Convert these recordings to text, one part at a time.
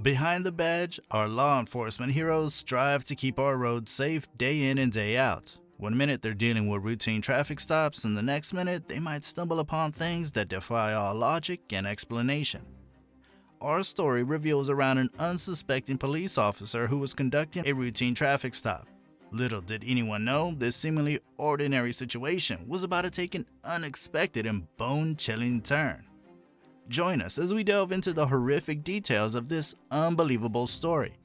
Behind the badge, our law enforcement heroes strive to keep our roads safe day in and day out. One minute they're dealing with routine traffic stops, and the next minute they might stumble upon things that defy all logic and explanation. Our story reveals around an unsuspecting police officer who was conducting a routine traffic stop. Little did anyone know this seemingly ordinary situation was about to take an unexpected and bone-chilling turn. Join us as we delve into the horrific details of this unbelievable story.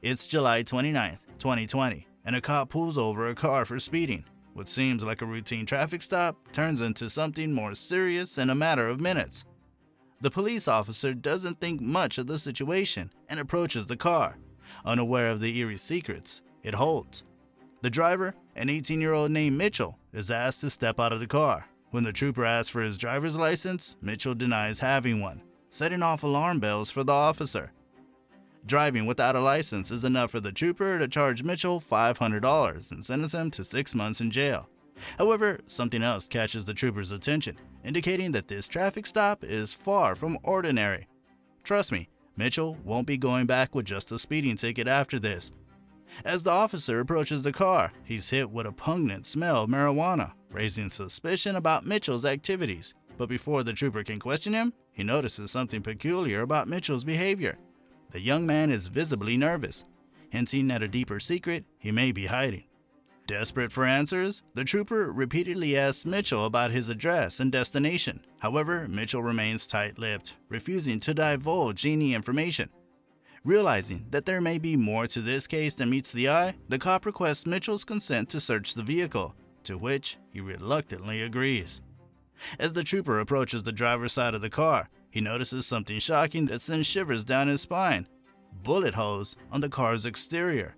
It's July 29th, 2020, and a cop pulls over a car for speeding. What seems like a routine traffic stop turns into something more serious in a matter of minutes. The police officer doesn't think much of the situation and approaches the car, unaware of the eerie secrets it holds. The driver, an 18-year-old named Mitchell, is asked to step out of the car. When the trooper asks for his driver's license, Mitchell denies having one, setting off alarm bells for the officer. Driving without a license is enough for the trooper to charge Mitchell $500 and sentence him to 6 months in jail. However, something else catches the trooper's attention, indicating that this traffic stop is far from ordinary. Trust me, Mitchell won't be going back with just a speeding ticket after this. As the officer approaches the car, he's hit with a pungent smell of marijuana, raising suspicion about Mitchell's activities. But before the trooper can question him, he notices something peculiar about Mitchell's behavior. The young man is visibly nervous, hinting at a deeper secret he may be hiding. Desperate for answers, the trooper repeatedly asks Mitchell about his address and destination. However, Mitchell remains tight-lipped, refusing to divulge any information. Realizing that there may be more to this case than meets the eye, the cop requests Mitchell's consent to search the vehicle, to which he reluctantly agrees. As the trooper approaches the driver's side of the car, he notices something shocking that sends shivers down his spine: bullet holes on the car's exterior.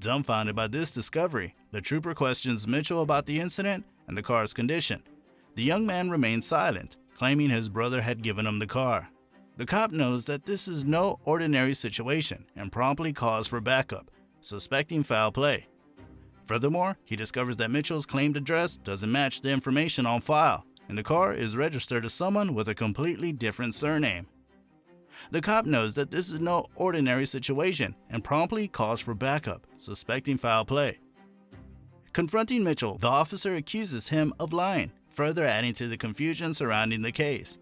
Dumbfounded by this discovery, the trooper questions Mitchell about the incident and the car's condition. The young man remains silent, claiming his brother had given him the car. The cop knows that this is no ordinary situation and promptly calls for backup, suspecting foul play. Furthermore, he discovers that Mitchell's claimed address doesn't match the information on file, and the car is registered to someone with a completely different surname. The cop knows that this is no ordinary situation and promptly calls for backup, suspecting foul play. Confronting Mitchell, the officer accuses him of lying, further adding to the confusion surrounding the case.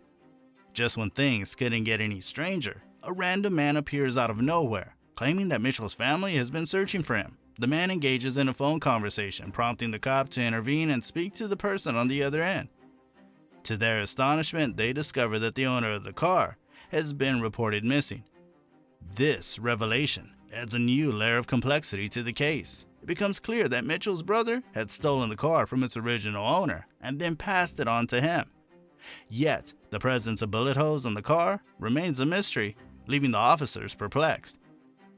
Just when things couldn't get any stranger, a random man appears out of nowhere, claiming that Mitchell's family has been searching for him. The man engages in a phone conversation, prompting the cop to intervene and speak to the person on the other end. To their astonishment, they discover that the owner of the car has been reported missing. This revelation adds a new layer of complexity to the case. It becomes clear that Mitchell's brother had stolen the car from its original owner and then passed it on to him. Yet, the presence of bullet holes on the car remains a mystery, leaving the officers perplexed.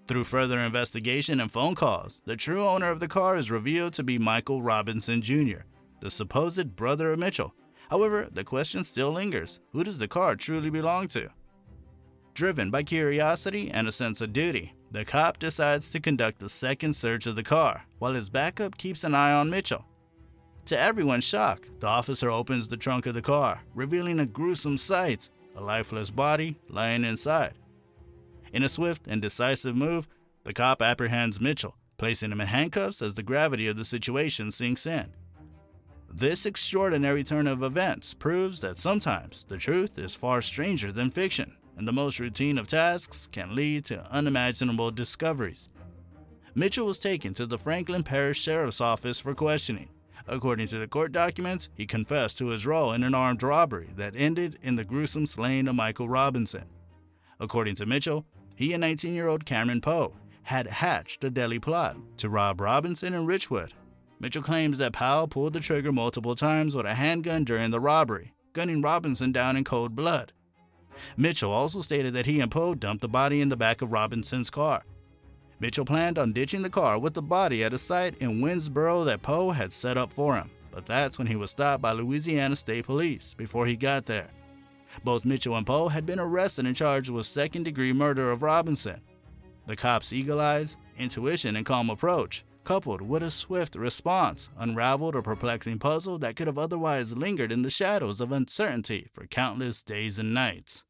Through further investigation and phone calls, the true owner of the car is revealed to be Michael Robinson Jr., the supposed brother of Mitchell. However, the question still lingers: who does the car truly belong to? Driven by curiosity and a sense of duty, the cop decides to conduct a second search of the car, while his backup keeps an eye on Mitchell. To everyone's shock, the officer opens the trunk of the car, revealing a gruesome sight: a lifeless body lying inside. In a swift and decisive move, the cop apprehends Mitchell, placing him in handcuffs as the gravity of the situation sinks in. This extraordinary turn of events proves that sometimes the truth is far stranger than fiction, and the most routine of tasks can lead to unimaginable discoveries. Mitchell was taken to the Franklin Parish Sheriff's Office for questioning. According to the court documents, he confessed to his role in an armed robbery that ended in the gruesome slaying of Michael Robinson. According to Mitchell, he and 19-year-old Cameron Poe had hatched a deadly plot to rob Robinson and Richwood. Mitchell claims that Powell pulled the trigger multiple times with a handgun during the robbery, gunning Robinson down in cold blood. Mitchell also stated that he and Poe dumped the body in the back of Robinson's car. Mitchell planned on ditching the car with the body at a site in Winsboro that Poe had set up for him, but that's when he was stopped by Louisiana State Police before he got there. Both Mitchell and Poe had been arrested and charged with second-degree murder of Robinson. The cops' eagle eyes, intuition, and calm approach, coupled with a swift response, unraveled a perplexing puzzle that could have otherwise lingered in the shadows of uncertainty for countless days and nights.